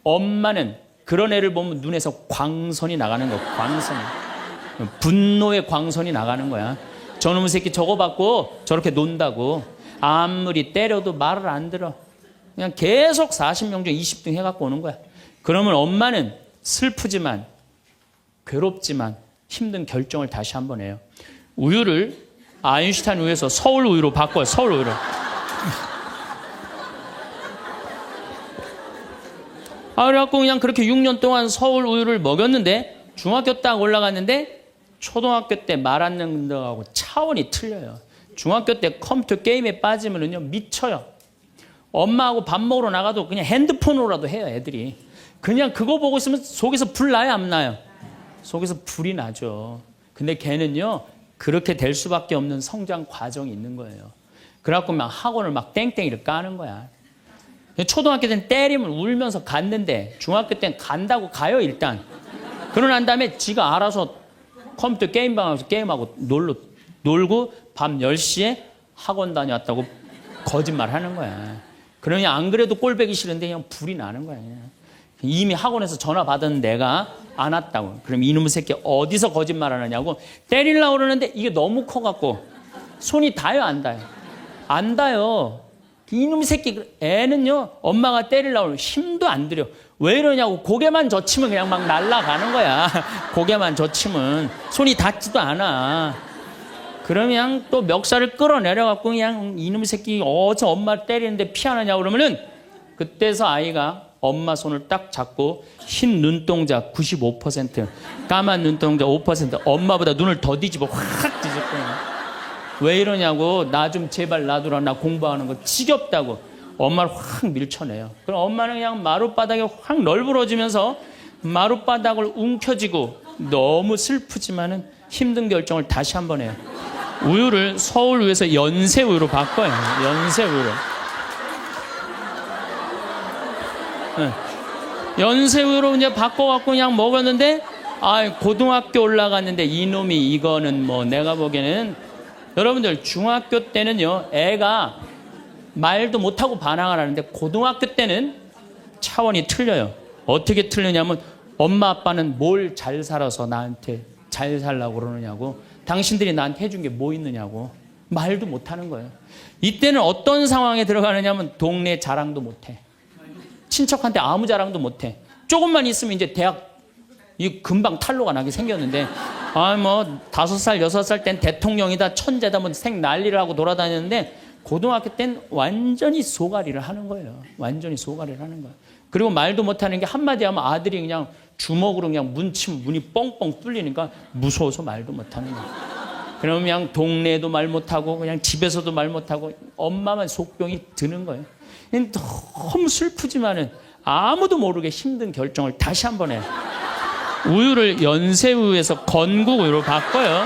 엄마는 그런 애를 보면 눈에서 광선이 나가는 거야. 광선이. 분노의 광선이 나가는 거야. 저놈의 새끼 저거 받고 저렇게 논다고. 아무리 때려도 말을 안 들어. 그냥 계속 40명 중에 20등 해갖고 오는 거야. 그러면 엄마는 슬프지만 괴롭지만 힘든 결정을 다시 한번 해요. 우유를 아인슈타인 우유에서 서울 우유로 바꿔요. 서울 우유로. 그래갖고 그냥 그렇게 6년 동안 서울 우유를 먹였는데 중학교 딱 올라갔는데 초등학교 때 말 안 듣는 거하고 차원이 틀려요. 중학교 때 컴퓨터 게임에 빠지면은요 미쳐요. 엄마하고 밥 먹으러 나가도 그냥 핸드폰으로라도 해요. 애들이. 그냥 그거 보고 있으면 속에서 불 나요, 안 나요? 속에서 불이 나죠. 근데 걔는요 그렇게 될 수밖에 없는 성장 과정이 있는 거예요. 그래갖고 막 학원을 막 땡땡이를 까는 거야. 초등학교 때는 때리면 울면서 갔는데 중학교 때는 간다고 가요 일단. 그러고 난 다음에 지가 알아서 컴퓨터 게임방 가서 게임하고 놀고 밤 10시에 학원 다녀왔다고 거짓말 하는 거야. 그러니 안 그래도 꼴배기 싫은데 그냥 불이 나는 거야. 그냥. 이미 학원에서 전화 받은 내가 안 왔다고. 그럼 이놈의 새끼 어디서 거짓말 하느냐고 때리려고 그러는데 이게 너무 커갖고 손이 닿아요, 안 닿아요? 안 닿아요. 이놈의 새끼 애는요 엄마가 때리려고 그러면 힘도 안 들여. 왜 이러냐고 고개만 젖히면 그냥 막 날아가는 거야. 고개만 젖히면 손이 닿지도 않아. 그러면 또 멱살을 끌어내려갖고 그냥 이놈의 새끼 어제 엄마를 때리는데 피하느냐고 그러면은 그때서 아이가 엄마 손을 딱 잡고 흰 눈동자 95%, 까만 눈동자 5%, 엄마보다 눈을 더 뒤집어 확 뒤집고 왜 이러냐고 나 좀 제발 놔두라 나 공부하는 거 지겹다고 엄마를 확 밀쳐내요. 그럼 엄마는 그냥 마룻바닥에 확 널브러지면서 마룻바닥을 움켜쥐고 너무 슬프지만은 힘든 결정을 다시 한번 해요. 우유를 서울우유에서 연세우유로 바꿔요. 연세우유로. 네. 연세우유로 이제 바꿔갖고 그냥 먹었는데, 고등학교 올라갔는데 이놈이 이거는 뭐 내가 보기에는 여러분들 중학교 때는요, 애가 말도 못하고 반항을 하는데 고등학교 때는 차원이 틀려요. 어떻게 틀리냐면 엄마 아빠는 뭘 잘 살아서 나한테 잘 살라고 그러느냐고 당신들이 나한테 해준 게 뭐 있느냐고 말도 못하는 거예요. 이때는 어떤 상황에 들어가느냐면 동네 자랑도 못해. 친척한테 아무 자랑도 못해. 조금만 있으면 이제 대학 이 금방 탈로가 나게 생겼는데 뭐 5살 6살 땐 대통령이다 천재다 뭐 생 난리를 하고 돌아다녔는데 고등학교 땐 완전히 소가리를 하는 거예요. 완전히 소가리를 하는 거예요. 그리고 말도 못하는 게 한마디 하면 아들이 그냥 주먹으로 그냥 문치면 문이 뻥뻥 뚫리니까 무서워서 말도 못하는 거예요. 그러면 그냥 동네에도 말 못하고 그냥 집에서도 말 못하고 엄마만 속병이 드는 거예요. 너무 슬프지만은 아무도 모르게 힘든 결정을 다시 한번 해요. 우유를 연세우유에서 건국우유로 바꿔요.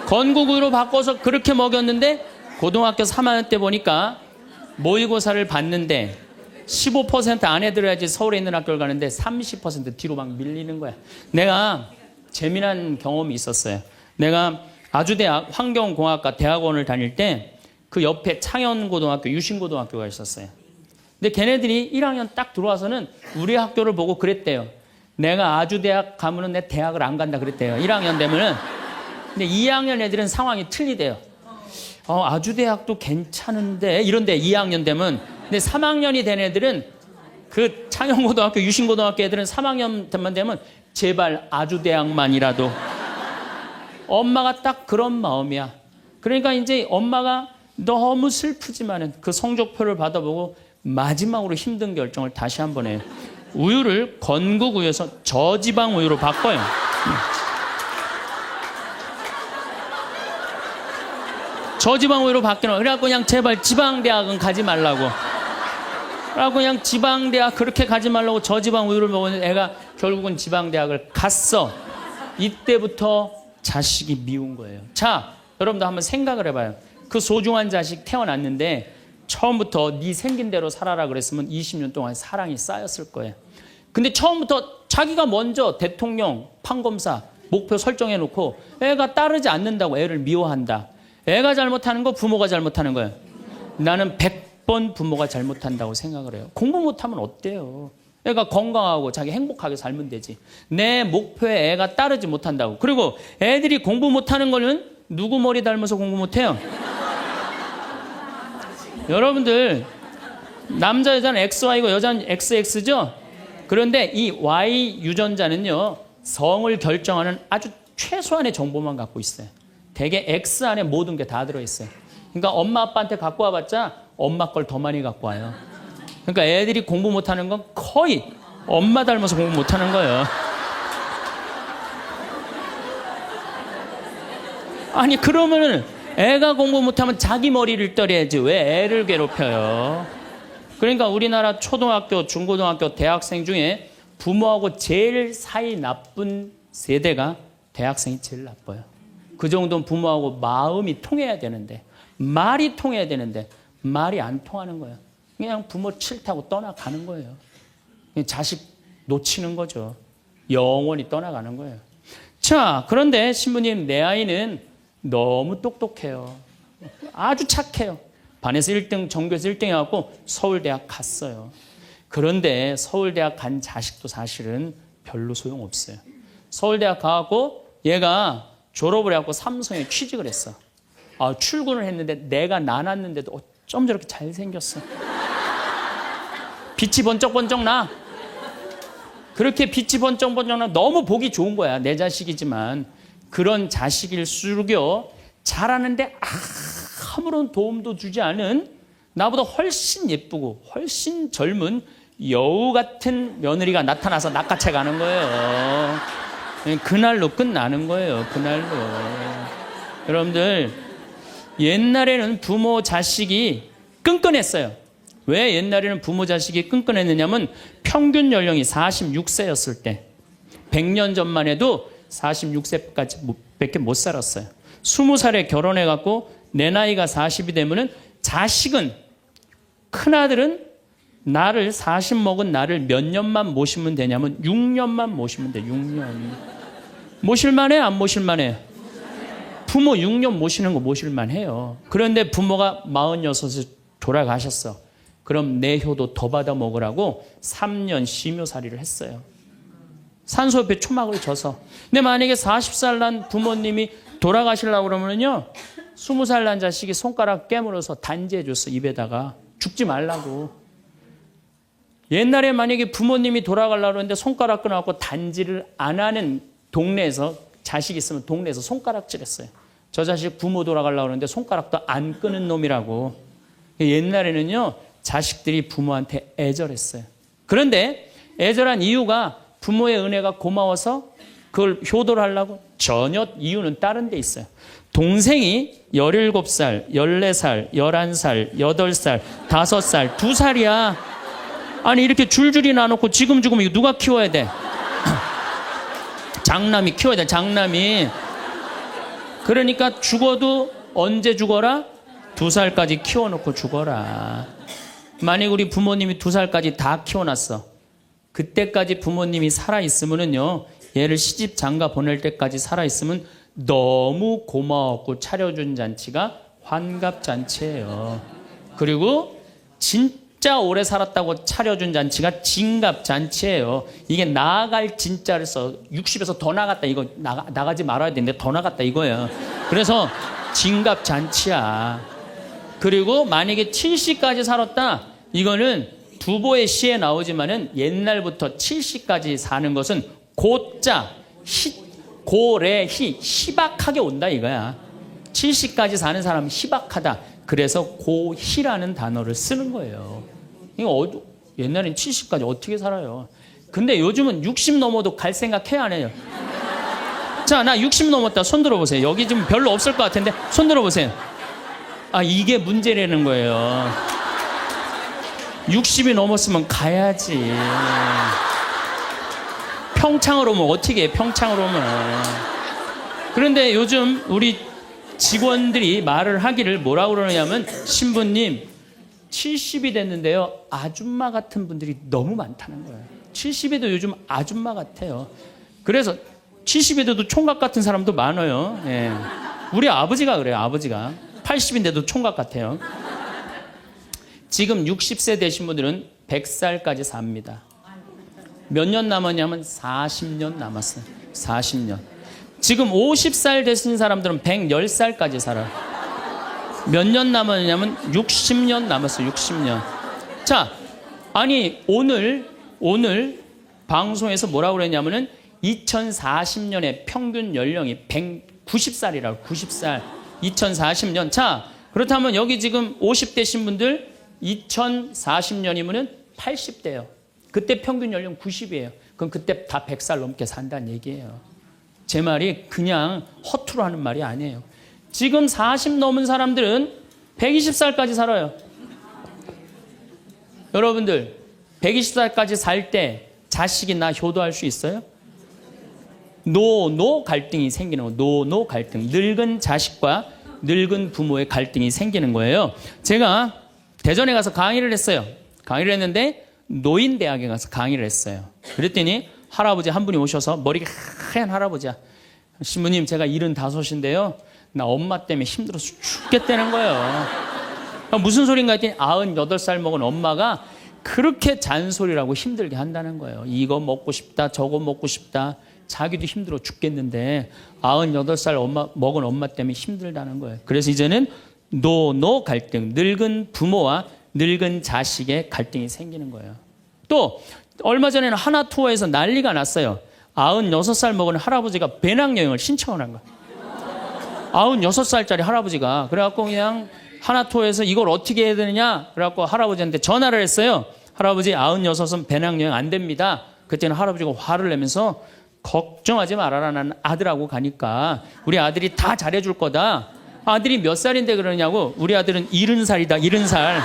건국우유로 바꿔서 그렇게 먹였는데 고등학교 3학년 때 보니까 모의고사를 봤는데 15% 안에 들어야지 서울에 있는 학교를 가는데 30% 뒤로 막 밀리는 거야. 내가 재미난 경험이 있었어요. 내가 아주대학 환경공학과 대학원을 다닐 때 그 옆에 창현고등학교, 유신고등학교가 있었어요. 근데 걔네들이 1학년 딱 들어와서는 우리 학교를 보고 그랬대요. 내가 아주대학 가면은 내 대학을 안 간다 그랬대요. 1학년 되면은. 근데 2학년 애들은 상황이 틀리대요. 아주대학도 괜찮은데 이런데 2학년 되면. 근데 3학년이 된 애들은 그 창현고등학교, 유신고등학교 애들은 3학년만 되면 제발 아주대학만이라도. 엄마가 딱 그런 마음이야. 그러니까 이제 엄마가 너무 슬프지만은 그 성적표를 받아보고 마지막으로 힘든 결정을 다시 한번 해요. 우유를 건국우유에서 저지방 우유로 바꿔요. 저지방 우유로 바뀌는. 그래갖고 그냥 제발 지방대학은 가지 말라고. 그래갖고 그냥 지방대학 그렇게 가지 말라고 저지방 우유를 먹었는데 애가 결국은 지방대학을 갔어. 이때부터 자식이 미운 거예요. 자, 여러분도 한번 생각을 해봐요. 그 소중한 자식 태어났는데 처음부터 네 생긴 대로 살아라 그랬으면 20년 동안 사랑이 쌓였을 거예요. 근데 처음부터 자기가 먼저 대통령, 판검사 목표 설정해놓고 애가 따르지 않는다고 애를 미워한다. 애가 잘못하는 거 부모가 잘못하는 거예요. 나는 100번 부모가 잘못한다고 생각을 해요. 공부 못하면 어때요? 애가 건강하고 자기 행복하게 살면 되지. 내 목표에 애가 따르지 못한다고. 그리고 애들이 공부 못하는 거는 누구 머리 닮아서 공부 못해요? 여러분들 남자 여자는 XY고 여자는 XX죠? 그런데 이 Y 유전자는요 성을 결정하는 아주 최소한의 정보만 갖고 있어요. 대개 X 안에 모든 게 다 들어있어요. 그러니까 엄마 아빠한테 갖고 와봤자 엄마 걸 더 많이 갖고 와요. 그러니까 애들이 공부 못하는 건 거의 엄마 닮아서 공부 못하는 거예요. 아니 그러면은 애가 공부 못하면 자기 머리를 떨어야지 왜 애를 괴롭혀요? 그러니까 우리나라 초등학교, 중고등학교, 대학생 중에 부모하고 제일 사이 나쁜 세대가 대학생이 제일 나빠요. 그 정도는 부모하고 마음이 통해야 되는데 말이 통해야 되는데 말이 안 통하는 거예요. 그냥 부모 싫다고 떠나가는 거예요. 자식 놓치는 거죠. 영원히 떠나가는 거예요. 자, 그런데 신부님 내 아이는 너무 똑똑해요. 아주 착해요. 반에서 1등, 전교에서 1등 해갖고 서울대학 갔어요. 그런데 서울대학 간 자식도 사실은 별로 소용없어요. 서울대학 가갖고 얘가 졸업을 해갖고 삼성에 취직을 했어. 출근을 했는데 내가 나눴는데도 어쩜 저렇게 잘생겼어. 빛이 번쩍번쩍 나. 그렇게 빛이 번쩍번쩍 나. 너무 보기 좋은 거야. 내 자식이지만. 그런 자식일수록요, 잘하는데 아무런 도움도 주지 않은 나보다 훨씬 예쁘고 훨씬 젊은 여우 같은 며느리가 나타나서 낚아채 가는 거예요. 그날로 끝나는 거예요. 그날로. 여러분들, 옛날에는 부모 자식이 끈끈했어요. 왜 옛날에는 부모 자식이 끈끈했느냐면 평균 연령이 46세였을 때 100년 전만 해도 46세까지 밖에 못 살았어요. 20살에 결혼해갖고 내 나이가 40이 되면은 자식은, 큰아들은 나를 40 먹은 나를 몇 년만 모시면 되냐면 6년만 모시면 돼. 6년. 모실만해? 안 모실만해? 부모 6년 모시는 거 모실만해요. 그런데 부모가 46에 돌아가셨어. 그럼 내 효도 더 받아 먹으라고 3년 심효살이를 했어요. 산소 옆에 초막을 져서. 근데 만약에 40살 난 부모님이 돌아가시려고 그러면요, 20살 난 자식이 손가락 깨물어서 단지해 줬어. 입에다가. 죽지 말라고. 옛날에 만약에 부모님이 돌아가려고 그러는데 손가락 끊어갖고 단지를 안 하는 동네에서, 자식이 있으면 동네에서 손가락질했어요. 저 자식 부모 돌아가려고 그러는데 손가락도 안 끄는 놈이라고. 옛날에는요, 자식들이 부모한테 애절했어요. 그런데 애절한 이유가 부모의 은혜가 고마워서 그걸 효도를 하려고? 전혀 이유는 다른 데 있어요. 동생이 17살, 14살, 11살, 8살, 5살, 2살이야. 아니 이렇게 줄줄이 나눠놓고 지금 이거 누가 키워야 돼? 장남이 키워야 돼. 장남이. 그러니까 죽어도 언제 죽어라? 2살까지 키워놓고 죽어라. 만약 우리 부모님이 2살까지 다 키워놨어. 그때까지 부모님이 살아있으면은요, 얘를 시집 장가 보낼 때까지 살아있으면 너무 고마웠고 차려준 잔치가 환갑잔치예요. 그리고 진짜 오래 살았다고 차려준 잔치가 진갑잔치예요. 이게 나아갈 진짜를 써. 60에서 더 나갔다. 이거 나가지 말아야 되는데 더 나갔다 이거예요. 그래서 진갑잔치야. 그리고 만약에 70까지 살았다. 이거는 두보의 시에 나오지만은 옛날부터 70까지 사는 것은 고자, 고래희, 희박하게 온다 이거야. 70까지 사는 사람은 희박하다. 그래서 고희라는 단어를 쓰는 거예요. 이거 옛날엔 70까지 어떻게 살아요? 근데 요즘은 60 넘어도 갈 생각 해야 안 해요? 자, 나 60 넘었다. 손 들어보세요. 여기 좀 별로 없을 것 같은데 손 들어보세요. 이게 문제라는 거예요. 60이 넘었으면 가야지. 평창으로 오면 어떻게 해? 평창으로 오면. 그런데 요즘 우리 직원들이 말을 하기를 뭐라고 그러냐면, 신부님 70이 됐는데요, 아줌마 같은 분들이 너무 많다는 거예요. 70에도 요즘 아줌마 같아요. 그래서 70에도 총각 같은 사람도 많아요. 예. 우리 아버지가 그래요. 아버지가 80인데도 총각 같아요. 지금 60세 되신 분들은 100살까지 삽니다. 몇 년 남았냐면 40년 남았어요. 40년. 지금 50살 되신 사람들은 110살까지 살아요. 몇 년 남았냐면 60년 남았어요. 60년. 자, 아니 오늘 방송에서 뭐라고 그랬냐면은 2040년에 평균 연령이 190살이라고. 90살. 2040년. 자, 그렇다면 여기 지금 50대신 분들 2040년이면은 80대예요. 그때 평균 연령 90이에요. 그럼 그때 다 100살 넘게 산다는 얘기예요. 제 말이 그냥 허투루 하는 말이 아니에요. 지금 40 넘은 사람들은 120살까지 살아요. 여러분들 120살까지 살 때 자식이 나 효도할 수 있어요? 노 갈등이 생기는 거예요. 노 갈등. 늙은 자식과 늙은 부모의 갈등이 생기는 거예요. 제가 대전에 가서 강의를 했어요. 강의를 했는데 노인대학에 가서 강의를 했어요. 그랬더니 할아버지 한 분이 오셔서, 머리가 하얀 할아버지야. 신부님, 제가 75인데요. 나 엄마 때문에 힘들어서 죽겠다는 거예요. 무슨 소린가 했더니 98살 먹은 엄마가 그렇게 잔소리라고 힘들게 한다는 거예요. 이거 먹고 싶다, 저거 먹고 싶다. 자기도 힘들어 죽겠는데 98살 먹은 엄마 때문에 힘들다는 거예요. 그래서 이제는 노노 갈등, 늙은 부모와 늙은 자식의 갈등이 생기는 거예요. 또 얼마 전에는 하나투어에서 난리가 났어요. 96살 먹은 할아버지가 배낭여행을 신청을 한 거예요. 96살짜리 할아버지가. 그래갖고 그냥 하나투어에서 이걸 어떻게 해야 되느냐 그래갖고 할아버지한테 전화를 했어요. 할아버지 96은 배낭여행 안 됩니다. 그때는 할아버지가 화를 내면서 걱정하지 말아라. 난 아들하고 가니까 우리 아들이 다 잘해줄 거다. 아들이 몇 살인데 그러냐고. 우리 아들은 70살이다. 70살.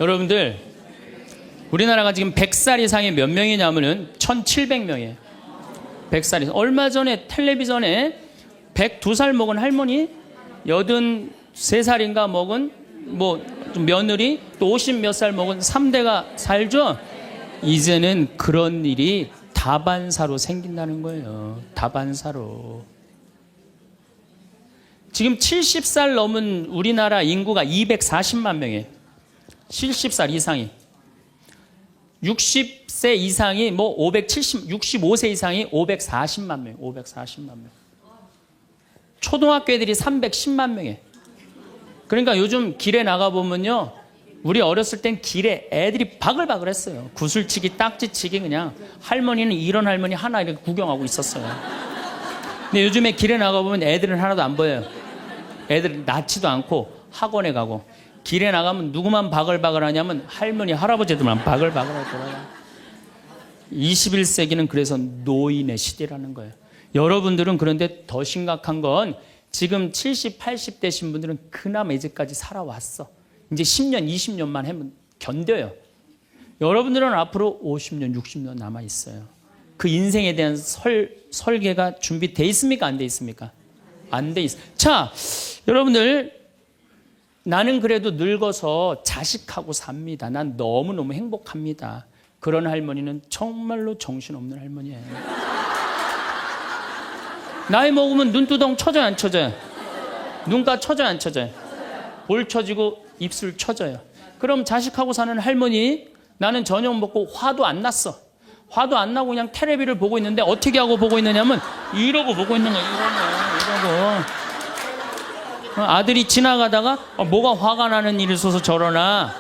여러분들 우리나라가 지금 100살 이상이 몇 명이냐면은 1700명이에요. 100살 이상. 얼마 전에 텔레비전에 102살 먹은 할머니 83살인가 먹은 좀 며느리 또 50 몇 살 먹은 3대가 살죠. 이제는 그런 일이 다반사로 생긴다는 거예요. 다반사로. 지금 70살 넘은 우리나라 인구가 240만 명이에요. 70살 이상이. 60세 이상이 65세 이상이 540만 명, 540만 명. 초등학교 애들이 310만 명이에요. 그러니까 요즘 길에 나가보면요. 우리 어렸을 땐 길에 애들이 바글바글 했어요. 구슬치기, 딱지치기 그냥. 할머니는 이런 할머니 하나 이렇게 구경하고 있었어요. 근데 요즘에 길에 나가보면 애들은 하나도 안 보여요. 애들은 낳지도 않고 학원에 가고. 길에 나가면 누구만 바글바글 하냐면 할머니, 할아버지들만 바글바글 하더라고요. 21세기는 그래서 노인의 시대라는 거예요. 여러분들은 그런데 더 심각한 건 지금 70, 80 되신 분들은 그나마 이제까지 살아왔어. 이제 10년, 20년만 하면 견뎌요. 여러분들은 앞으로 50년, 60년 남아있어요. 그 인생에 대한 설계가 준비되어 있습니까? 안 돼 있습니까? 안 돼 있어. 자, 여러분들 나는 그래도 늙어서 자식하고 삽니다. 난 너무너무 행복합니다. 그런 할머니는 정말로 정신없는 할머니예요. 나이 먹으면 눈두덩 쳐져요, 안 쳐져요? 눈가 쳐져요, 안 쳐져요? 볼 쳐지고 입술 쳐져요. 그럼 자식하고 사는 할머니, 나는 저녁 먹고 화도 안 났어. 화도 안 나고 그냥 텔레비를 보고 있는데 어떻게 하고 보고 있느냐면 이러고 보고 있는 거예요. 이러고. 아들이 지나가다가 뭐가 화가 나는 일이 있어서 저러나.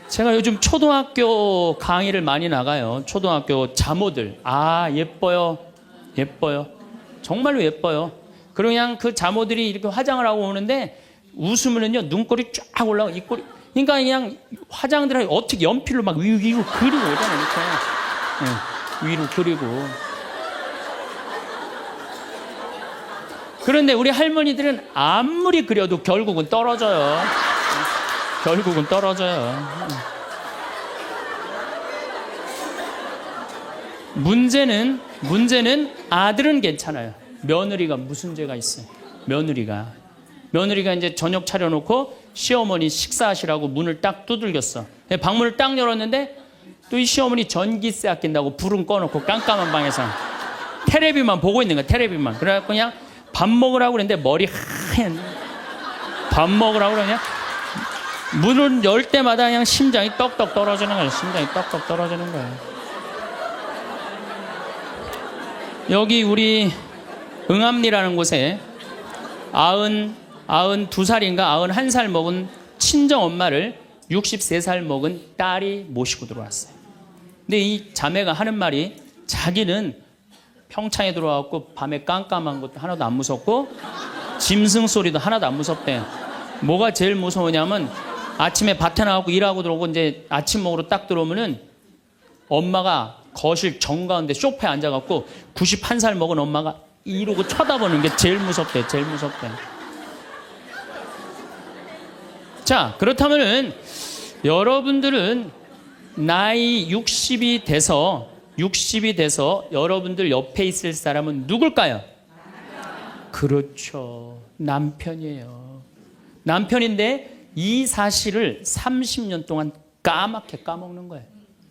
제가 요즘 초등학교 강의를 많이 나가요. 초등학교 자모들. 아, 예뻐요. 예뻐요. 정말로 예뻐요. 그리고 그냥 그 자모들이 이렇게 화장을 하고 오는데 웃으면은요, 눈꼬리 쫙 올라가고 입꼬리. 그러니까 그냥 화장들 어떻게 연필로 막 위로 그리고 오잖아요. 이렇게. 네, 위로 그리고. 그런데 우리 할머니들은 아무리 그려도 결국은 떨어져요. 결국은 떨어져요. 문제는 아들은 괜찮아요. 며느리가 무슨 죄가 있어요? 며느리가 이제 저녁 차려놓고 시어머니 식사하시라고 문을 딱 두들겼어. 방문을 딱 열었는데 또 이 시어머니 전기세 아낀다고 불은 꺼놓고 깜깜한 방에서 텔레비만 보고 있는 거야. 텔레비만. 그래갖고 그냥 밥 먹으라고 그랬는데 머리 하얀. 밥 먹으라고 그러냐? 문을 열 때마다 그냥 심장이 떡떡 떨어지는 거예요. 심장이 떡떡 떨어지는 거예요. 여기 우리 응암리라는 곳에 92살인가 91살 먹은 친정 엄마를 63살 먹은 딸이 모시고 들어왔어요. 근데 이 자매가 하는 말이 자기는 평창에 들어와갖고 밤에 깜깜한 것도 하나도 안 무섭고 짐승 소리도 하나도 안 무섭대. 뭐가 제일 무서우냐면 아침에 밭에 나가고 일하고 들어오고 이제 아침 먹으러 딱 들어오면은 엄마가 거실 정가운데 소파에 앉아갖고 91살 먹은 엄마가 이러고 쳐다보는 게 제일 무섭대. 제일 무섭대. 자, 그렇다면은 여러분들은 나이 60이 돼서 여러분들 옆에 있을 사람은 누굴까요? 그렇죠. 남편이에요. 남편인데 이 사실을 30년 동안 까맣게 까먹는 거예요.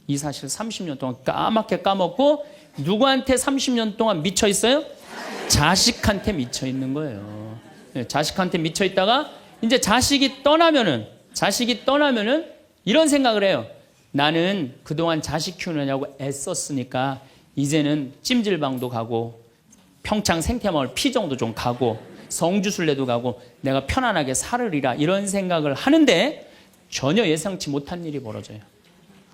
이 사실을 30년 동안 까맣게 까먹고 누구한테 30년 동안 미쳐 있어요? 자식한테 미쳐 있는 거예요. 자식한테 미쳐 있다가 이제 자식이 떠나면은 이런 생각을 해요. 나는 그동안 자식 키우느냐고 애썼으니까 이제는 찜질방도 가고 평창 생태마을 피정도 좀 가고 성주순례도 가고 내가 편안하게 살으리라 이런 생각을 하는데 전혀 예상치 못한 일이 벌어져요.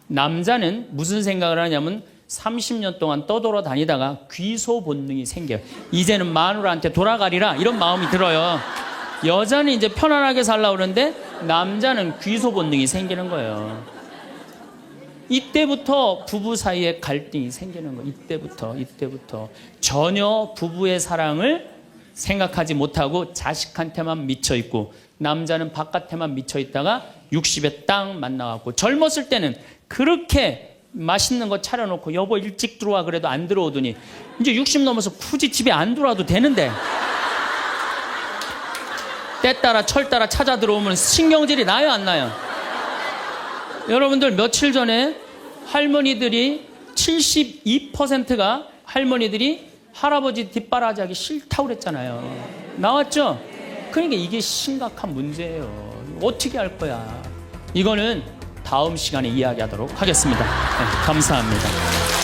남자는 무슨 생각을 하냐면 30년 동안 떠돌아다니다가 귀소 본능이 생겨요. 이제는 마누라한테 돌아가리라 이런 마음이 들어요. 여자는 이제 편안하게 살려고 그러는데 남자는 귀소 본능이 생기는 거예요. 이때부터 부부 사이에 갈등이 생기는 거예요. 이때부터 전혀 부부의 사랑을 생각하지 못하고 자식한테만 미쳐 있고 남자는 바깥에만 미쳐 있다가 60에 딱 만나갖고 젊었을 때는 그렇게 맛있는 거 차려놓고 여보 일찍 들어와 그래도 안 들어오더니 이제 60 넘어서 굳이 집에 안 들어와도 되는데 때 따라 철 따라 찾아 들어오면 신경질이 나요 안 나요? 여러분들 며칠 전에 할머니들이 72%가 할머니들이 할아버지 뒷바라지하기 싫다고 그랬잖아요. 나왔죠? 그러니까 이게 심각한 문제예요. 어떻게 할 거야? 이거는 다음 시간에 이야기하도록 하겠습니다. 네, 감사합니다.